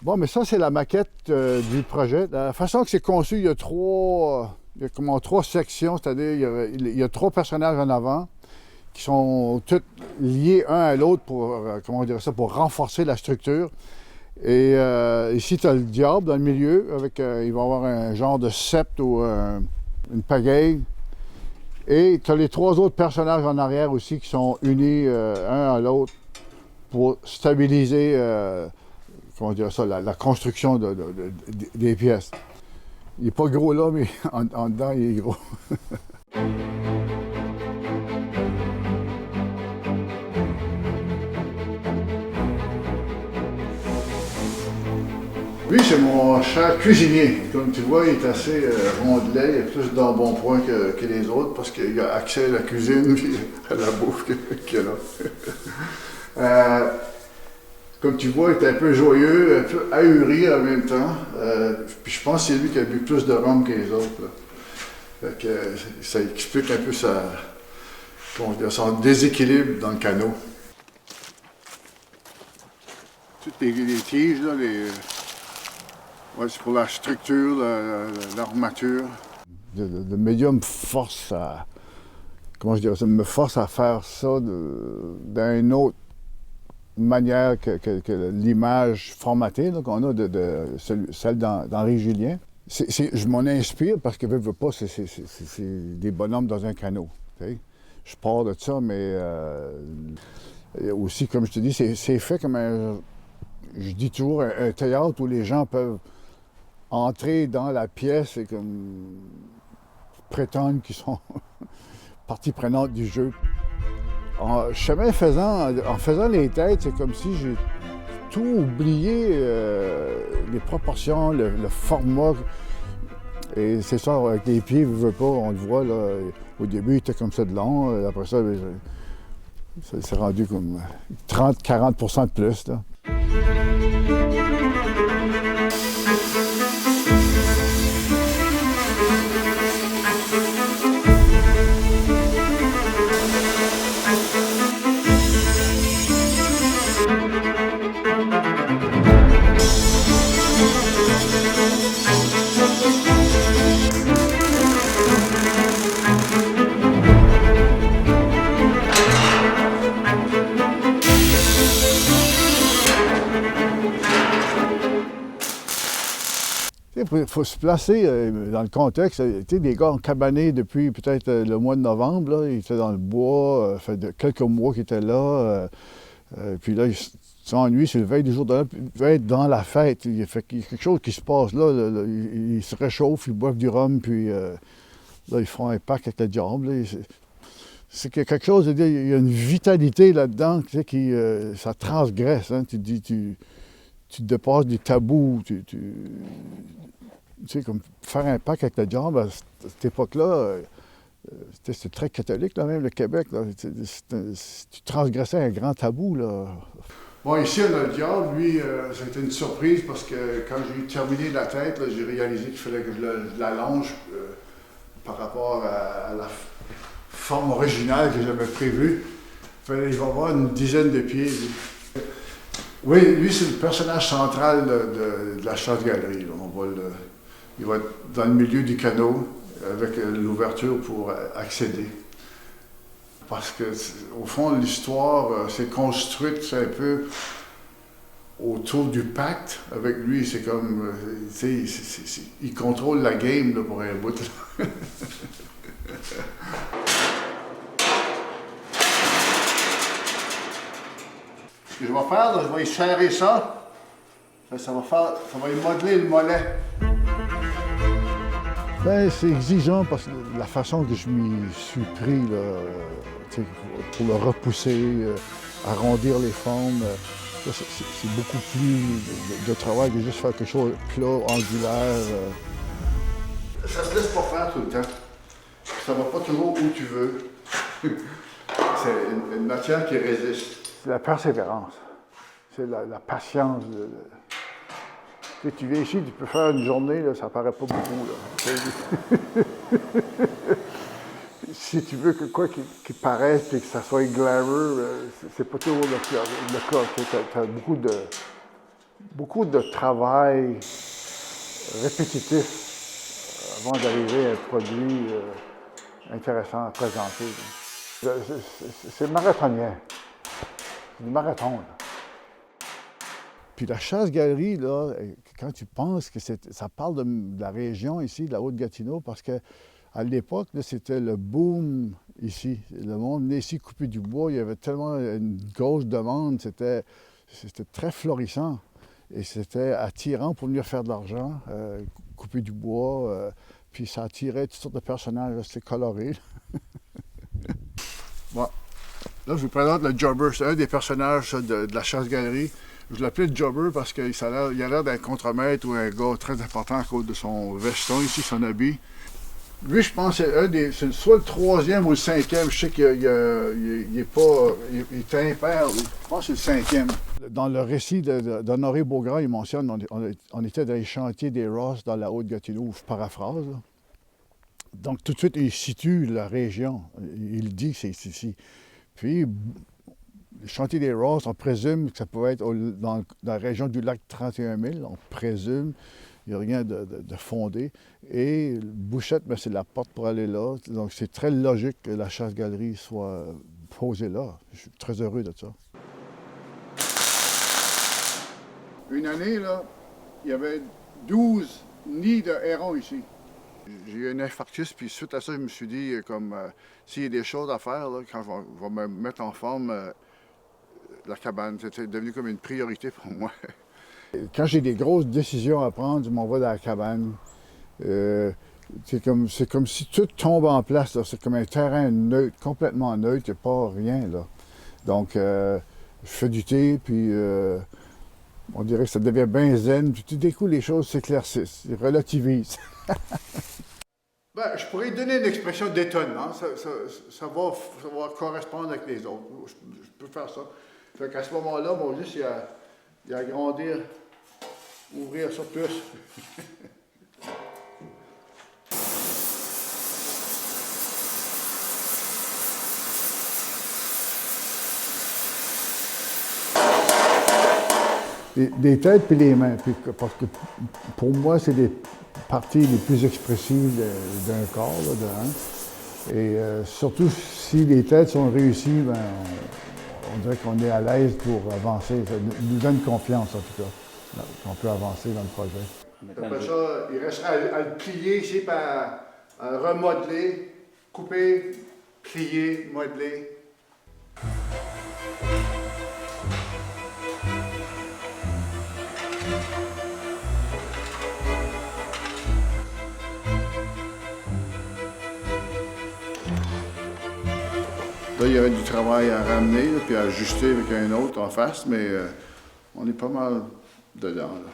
Bon, mais ça, c'est la maquette du projet. La façon que c'est conçu, il y a trois sections, c'est-à-dire il y a trois personnages en avant qui sont tous liés un à l'autre pour, pour renforcer la structure. Et ici, tu as le diable dans le milieu, avec, il va y avoir un genre de sceptre ou une pagaille. Et tu as les trois autres personnages en arrière aussi qui sont unis un à l'autre pour stabiliser la construction des pièces. Il n'est pas gros là, mais en dedans, il est gros. Lui, c'est mon cher cuisinier. Comme tu vois, il est assez rondelet, il a plus d'embonpoint que les autres parce qu'il a accès à la cuisine et à la bouffe qu'il y a là. Comme tu vois, il est un peu joyeux, un peu ahuri en même temps. Puis je pense que c'est lui qui a bu plus de rhum que les autres. Fait que, ça explique un peu son déséquilibre dans le canot. Toutes les tiges, là, c'est pour la structure, l'armature. Le médium me force à faire ça d'une autre manière que l'image formatée qu'on a celle d'Henri Julien. Je m'en inspire parce que, veux pas, c'est des bonhommes dans un canot. T'sais. Je pars de ça, mais aussi, comme je te dis, c'est fait comme je dis toujours, un théâtre où les gens peuvent entrer dans la pièce et comme prétendre qu'ils sont partie prenante du jeu. En faisant les têtes, c'est comme si j'ai tout oublié, les proportions, le format. Et c'est ça, avec les pieds, on le voit, là, au début, il était comme ça de long. Après ça, c'est rendu comme 30-40% de plus. Là. Il faut se placer dans le contexte. Les gars ont cabané depuis peut-être le mois de novembre. Là. Ils étaient dans le bois, ça fait quelques mois qu'ils étaient là. Puis là, ils s'ennuient, c'est le veille du jour de l'an. Ils veulent être dans la fête. Il y a quelque chose qui se passe là. Ils se réchauffent, ils boivent du rhum, puis là, ils font un pack avec le diable. Là. C'est quelque chose, il y a une vitalité là-dedans, qui ça transgresse. Hein. Tu dépasses des tabous. Tu sais, comme faire un pacte avec le diable, à cette époque-là, c'était très catholique, là, même, le Québec. Là. Tu transgressais un grand tabou, là. Bon, ici, on a le diable. Lui, ça a été une surprise parce que quand j'ai terminé la tête, là, j'ai réalisé qu'il fallait que je l'allonge par rapport à la forme originale que j'avais prévue. Il va avoir une dizaine de pieds. Oui, lui, c'est le personnage central de la chasse-galerie. Il va être dans le milieu du canot avec l'ouverture pour accéder. Parce que, au fond, l'histoire s'est construite un peu autour du pacte. Avec lui, c'est comme, il contrôle la game là, pour un bout. Ce que je vais faire, là, je vais y serrer ça. Ça va y modeler le mollet. Ben, c'est exigeant parce que la façon que je m'y suis pris là, pour le repousser, arrondir les formes, c'est beaucoup plus de travail que juste faire quelque chose de plat, angulaire. Ça se laisse pas faire tout le temps. ça ne va pas toujours où tu veux. C'est une matière qui résiste. C'est la persévérance. C'est la patience. Tu viens ici, tu peux faire une journée, là, ça paraît pas beaucoup. Là. Si tu veux que quoi qui paraisse et que ça soit glamour, c'est pas toujours le cas. Tu as beaucoup de travail répétitif avant d'arriver à un produit intéressant à présenter. C'est marathonien. C'est du marathon. Là. Puis la chasse-galerie, là, quand tu penses que ça parle de la région ici, de la Haute-Gatineau, parce qu'à l'époque, c'était le boom ici. Le monde venait ici couper du bois, il y avait tellement une grosse demande, c'était très florissant. Et c'était attirant pour venir faire de l'argent, couper du bois, puis ça attirait toutes sortes de personnages assez colorés. Bon. Là, je vous présente le Jobber. C'est un des personnages de la chasse-galerie. Je l'appelle le Jobber parce qu'il a l'air d'un contremaître ou un gars très important à cause de son veston ici, son habit. Lui, je pense que c'est soit le troisième ou le cinquième. Je sais qu'il est impair. Je pense que c'est le cinquième. Dans le récit d'Honoré Beaugrand, il mentionne on était dans les chantiers des Ross dans la Haute-Gatineau, je paraphrase. Là. Donc, tout de suite, il situe la région. Il dit que c'est ici. Puis, les chantiers des Ross, on présume que ça pouvait être dans la région du lac 31 000. On présume. Il n'y a rien de fondé. Et Bouchette, c'est la porte pour aller là. Donc, c'est très logique que la chasse-galerie soit posée là. Je suis très heureux de ça. Une année, là, il y avait 12 nids de hérons ici. J'ai eu un infarctus, puis suite à ça, je me suis dit, s'il y a des choses à faire, là, quand je vais me mettre en forme, la cabane, c'était devenu comme une priorité pour moi. Quand j'ai des grosses décisions à prendre, je m'en vais dans la cabane. C'est comme si tout tombe en place. C'est comme un terrain neutre, complètement neutre, il n'y a pas rien. Là. Donc, je fais du thé, puis on dirait que ça devient bien zen. Puis tout d'un coup, les choses s'éclaircissent, relativisent. Ben, je pourrais donner une expression d'étonnement. Ça va correspondre avec les autres. Je peux faire ça. Fait qu'à ce moment-là, mon juste, il y a agrandir, ouvrir ça plus. Les têtes puis les mains, parce que pour moi, c'est les parties les plus expressives d'un corps, Et surtout si les têtes sont réussies, ben, on dirait qu'on est à l'aise pour avancer. Ça nous donne confiance, en tout cas, qu'on peut avancer dans le projet. Après ça, il reste à le plier ici, à le remodeler, couper, plier, modeler. Là, il y avait du travail à ramener, puis à ajuster avec un autre en face, mais on est pas mal dedans. Là.